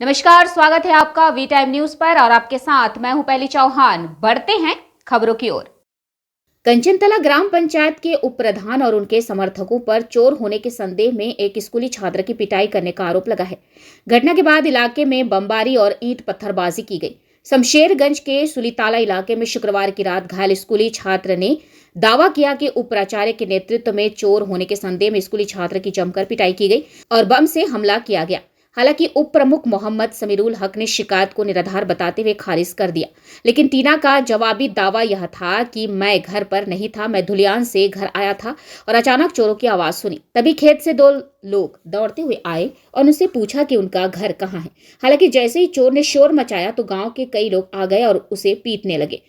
नमस्कार, स्वागत है आपका वी टाइम न्यूज पर और आपके साथ मैं हूं पहली चौहान। बढ़ते हैं खबरों की ओर। कंचनतला ग्राम पंचायत के उप प्रधान और उनके समर्थकों पर चोर होने के संदेह में एक स्कूली छात्र की पिटाई करने का आरोप लगा है। घटना के बाद इलाके में बमबारी और ईंट पत्थरबाजी की गई। शमशेरगंज के सुलीताला इलाके में शुक्रवार की रात घायल स्कूली छात्र ने दावा किया कि उप प्राचार्य के नेतृत्व में चोर होने के संदेह में स्कूली छात्र की जमकर पिटाई की गई और बम से हमला किया गया। हालांकि उप प्रमुख मोहम्मद समीरुल हक ने शिकायत को निराधार बताते हुए खारिज कर दिया, लेकिन टीना का जवाबी दावा यह था कि मैं घर पर नहीं था, मैं धुलियान से घर आया था और अचानक चोरों की आवाज सुनी। तभी खेत से दो लोग दौड़ते हुए आए और उनसे पूछा कि उनका घर कहाँ है। हालांकि जैसे ही चोर ने शोर मचाया तो गांव के कई लोग आ गए और उसे पीटने लगे।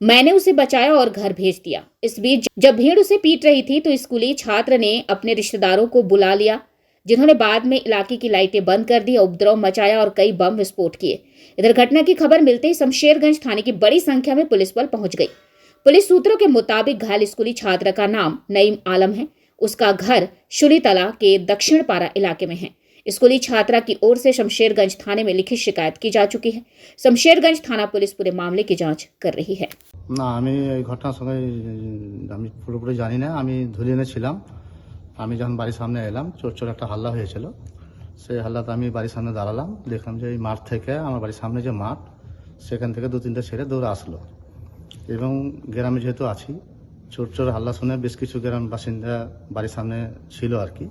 मैंने उसे बचाया और घर भेज दिया। इस बीच जब भीड़ उसे पीट रही थी तो स्कूली छात्र ने अपने रिश्तेदारों को बुला लिया, जिन्होंने बाद में इलाके की लाइटें बंद कर दी, उपद्रव मचाया और कई बम विस्फोट किए। इधर घटना की खबर मिलते ही शमशेरगंज थाने की बड़ी संख्या में पुलिस बल पहुंच गई। पुलिस सूत्रों के मुताबिक घायल स्कूली छात्र का नाम नईम आलम है। उसका घर शुलीतला के दक्षिण पारा इलाके में है। स्कूली छात्रा की ओर से शमशेरगंज थाने में लिखित शिकायत की जा चुकी है। शमशेरगंज थाना पुलिस पूरे मामले की जांच कर रही है। না আমি এই ঘটনার সঙ্গে আমি পুরোপুরি জানি না। আমি ধুলিয়ানে ছিলাম। আমি যখন বাড়ির সামনে এলাম চোর একটা হাল্লা হয়েছিল। সেই হাল্লাতে আমি বাড়ির সামনে দাঁড়ালাম, দেখলাম যে এই মাঠ থেকে আমার বাড়ির সামনে যে মাঠ সেখান থেকে দু তিনটে ছেলে দৌড়ে আসলো এবং গ্রামে যেহেতু আছি চোর হাল্লা শুনে বেশ কিছু গ্রাম বাসিন্দা বাড়ির সামনে ছিল আর কি।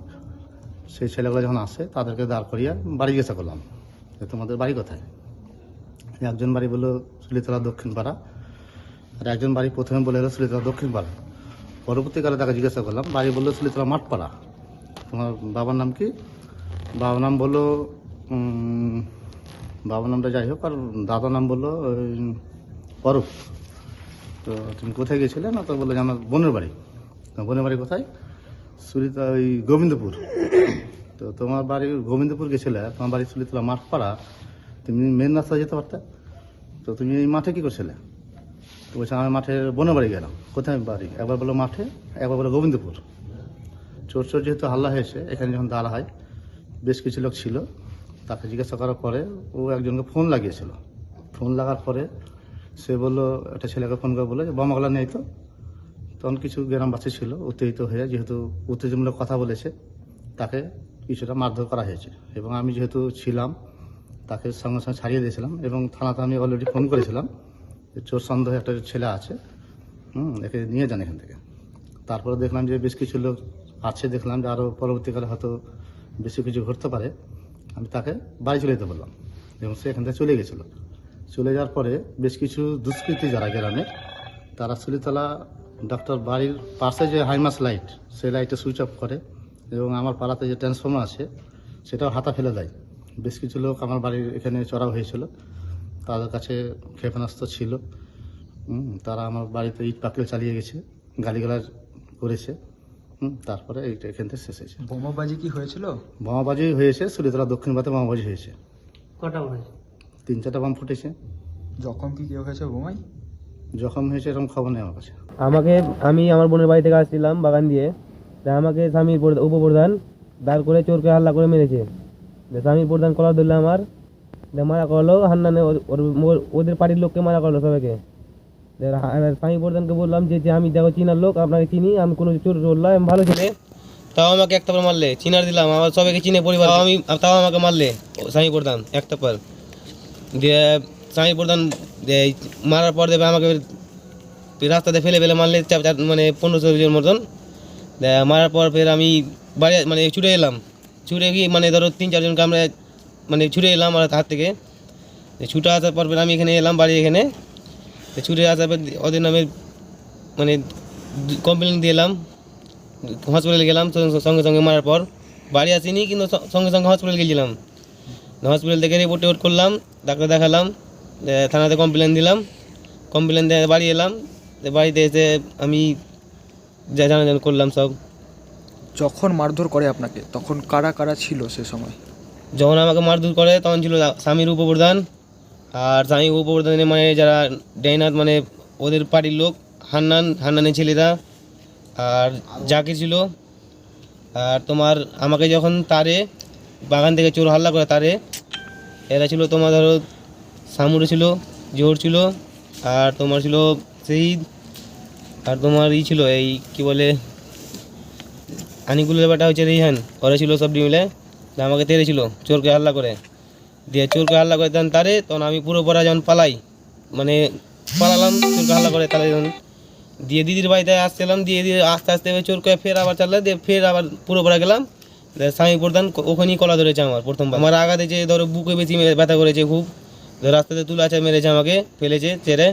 সেই ছেলেগুলো যখন আসে তাদেরকে দাঁড় করিয়ে বাড়ি জিজ্ঞাসা করলাম যে তোমাদের বাড়ি কোথায়। একজন বাড়ি বললো সুলিতলা দক্ষিণ পাড়া, আর একজন বাড়ি প্রথমে বলে এলো সুলিতলা দক্ষিণ পাড়া। পরবর্তীকালে তাকে জিজ্ঞাসা করলাম, বাড়ি বললো সুলিতলা মাঠপাড়া। তোমার বাবার নাম কি? বাবার নাম বললো বাবার নামটা যাই হোক, আর দাদার নাম বললো অরূপ। তো তুমি কোথায় গিয়েছিলে? না তো বললো যে আমার বোনের বাড়ি। বোনের বাড়ি কোথায়? সুলিতা ওই গোবিন্দপুর। তো তোমার বাড়ি গোবিন্দপুর গেছিলে, তোমার বাড়ি সুলিতলা মাঠপাড়া, তুমি মেন রাস্তায় যেতে পারতে। তো তুমি এই মাঠে কী করছিলে? তো বলছে আমি মাঠে বোনের বাড়ি গেলাম। কোথায় বাড়ি? একবার বলো মাঠে, একবার বলো গোবিন্দপুর। চোর যেহেতু হাল্লা হয়েছে এখানে যখন দাঁড়া হয় বেশ কিছু লোক ছিল, তাকে জিজ্ঞাসা করার পরে ও একজনকে ফোন লাগিয়েছিল। ফোন লাগার পরে সে বললো, একটা ছেলেকে ফোন করে বললো যে বোমাগুলো নেই তো। তখন কিছু গ্রামবাসী ছিল উত্তেজিত হয়ে, যেহেতু উত্তেজনামূলক কথা বলেছে তাকে কিছুটা মারধর করা হয়েছে এবং আমি যেহেতু ছিলাম তাকে সঙ্গে সঙ্গে ছাড়িয়ে দিয়েছিলাম এবং থানাতে আমি অলরেডি ফোন করেছিলাম। চোর সন্দেহ একটা ছেলে আছে, একে নিয়ে যান এখান থেকে। তারপরে দেখলাম যে বেশ কিছু লোক আছে, দেখলাম যে আরও পরবর্তীকালে হয়তো বেশি কিছু ঘটতে পারে। আমি তাকে বাড়ি চলে যেতে বললাম এবং সে এখান থেকে চলে গেছিলো। চলে যাওয়ার পরে বেশ কিছু দুষ্কৃতী যারা গ্রামের, তারা সুলিতলা ডক্টর বাড়ির পাশে যে হাইমাস লাইট, সেই লাইটে সুইচ অফ করে এবং আমার পাড়াতে যে ট্রান্সফর্মার আছে সেটাও হাতা ফেলে দেয়। বেশ কিছু লোক আমার বাড়ির এখানে চড়াও হয়েছিল, তাদের কাছে ক্ষেপণাস্ত্র ছিল। তারা আমার বাড়িতে ইট পাকিল চালিয়ে গেছে, গালিগালাজ করেছে। তারপরে এইটা এখান থেকে শেষ হয়েছে। বোমাবাজি কি হয়েছিল? বোমাবাজি হয়েছে, সুলিতলা দক্ষিণ পাতে বোমাবাজি হয়েছে। কটা হয়েছে? 3-4টা বোম ফুটেছে। জখম কি কেউ হয়েছে বোমায়? জখম হয়েছে এরকম খবর নেই আমার কাছে। আমি আমার বোনের বাড়ি থেকে আসছিলাম বাগান দিয়ে, আমাকে স্বামীর উপপ্রধান দাঁড় করে চোরকে হাল্লা করে মেরেছে। স্বামীর প্রধান কলার ধরলে আমার মারা করলো, হান্নানে ওদের পার্টির লোককে মারা করলো সবাইকে। স্বামী প্রধানকে বললাম যে আমি দেখো চিনার লোক, আপনাকে চিনি, আমি কোনো চোর চললাম, আমি ভালো ছেলে, তাও আমাকে একটা পর মারলে। চিনার দিলাম, আমার সবাইকে চিনে পরিবার, তাও আমাকে মারলে স্বামী প্রধান একটা পর দিয়ে। স্বামী প্রধান মারার পর দেবে আমাকে রাস্তাতে ফেলে মারলে, মানে 15-16 জন মতন। মারার পর ফের আমি বাড়ি মানে ছুটে এলাম। ছুটে গিয়ে মানে ধরো 3-4 জনকে আমরা মানে ছুটে এলাম আমার হাত থেকে। ছুটে আসার পর ফের আমি এখানে এলাম বাড়ি এখানে। ছুটে আসার পর ওদের নামে মানে কমপ্লেন দিয়ে এলাম, হসপিটালে গেলাম। সঙ্গে সঙ্গে মারার পর বাড়ি আসিনি, কিন্তু সঙ্গে সঙ্গে হসপিটাল গেছিলাম। হসপিটাল থেকে রিপোর্ট করলাম, ডাক্তার দেখালাম, থানাতে কমপ্লেন দিলাম। কমপ্লেন দিয়ে বাড়ি এলাম। বাড়িতে এসে আমি যা জানা করলাম সব। যখন মারধর করে আপনাকে তখন কারা কারা ছিল সে সময়? যখন আমাকে মারধর করে তখন ছিল স্বামীর উপপ্রধান, আর স্বামী উপপ্রধানের মানে যারা ডেইনাথ মানে ওদের পার্টির লোক, হান্নানের ছেলেরা, আর জাকির ছিল। আর তোমার আমাকে যখন তারে বাগান থেকে চোর হাল্লা করে তারে এরা ছিল তোমার ধরো সামুরে ছিল, জোহর ছিল, আর তোমার ছিল শহীদ, আর তোমার ছিল এই কি বলে আনিকুলের ব্যাটা হচ্ছে রিহান, ওরা ছিল সব মিলে। আমাকে তেড়েছিল চোরকে হাল্লা করে, দিয়ে চোরকে হাল্লা করে দেন তারে, তখন আমি পুরো পড়া যখন পালাই মানে পালালাম চোরকে হাল্লা করে তাহলে যখন দিয়ে দিদির বাড়িতে আসছিলাম, দিয়ে আস্তে আস্তে চোরকে ফের আবার চাললে, দিয়ে ফের আবার পুরো পড়া গেলাম। স্বামী প্রধান ওখানেই কলা ধরেছে আমার প্রথমবার। আমার আঘাতে যে ধরো বুকে বেশি ব্যথা করেছে খুব, রাস্তাতে তুলাচা মেরেছে আমাকে, ফেলেছে চেরে,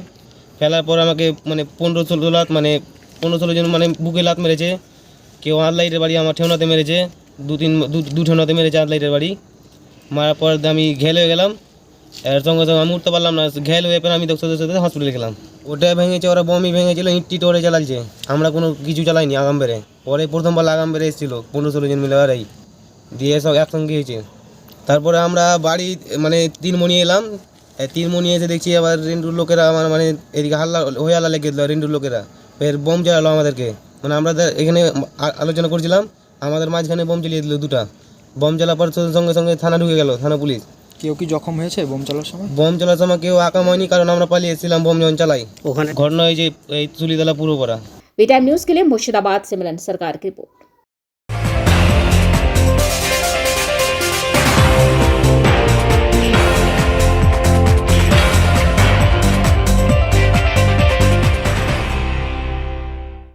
ফেলার পর আমাকে মানে 15-16 লাত মানে 15-16 জন মানে বুকে লাত মেরেছে। কেউ আদলাইটের বাড়ি আমার ঠেউনাতে মেরেছে, দু ঠেউনাতে মেরেছে আদলাইটের বাড়ি। মারার পর আমি ঘেল হয়ে গেলাম, এর সঙ্গে সঙ্গে আমি উঠতে পারলাম না, ঘেল হয়ে পরে আমি সাথে হসপিটালে গেলাম। ওটা ভেঙেছে, ওরা বমি ভেঙেছিল, ইট টিট ওরে চালাইছে, আমরা কোনো কিছু চালাইনি আগাম বেড়ে। পরে প্রথমবার আগাম বেড়ে এসেছিলো 15-16 জন মিলে ওরাই, দিয়ে সব একসঙ্গে হয়েছে। তারপরে আমরা বাড়ি মানে 3 মণি এলাম, 3 মণি এসে দেখছি আবার রেন্ডুর লোকেরা আমার মানে এদিকে হয়ে হাল্লা লেগে দিল, রেন্ডুর লোকেরা ফের বোম জ্বালালো আমাদেরকে। মানে আমরা এখানে আলোচনা করছিলাম, আমাদের মাঝখানে বোম জ্বালিয়ে দিল 2টা। বোম জ্বালার পর সঙ্গে সঙ্গে থানা ঢুকে গেল, থানা পুলিশ। কেউ কি জখম হয়েছে বোম চালার সময়? বোম চালার সময় কেউ আকাম হয়নি, কারণ আমরা পালিয়ে এসেছিলাম বোম যখন চালাই। ওখানে ঘটনা হয়েছে এই তুলিতলা পুরো পড়া। वी टाइम न्यूज़ के लिए मुर्शिदाबाद से मिलन सरकार की रिपोर्ट।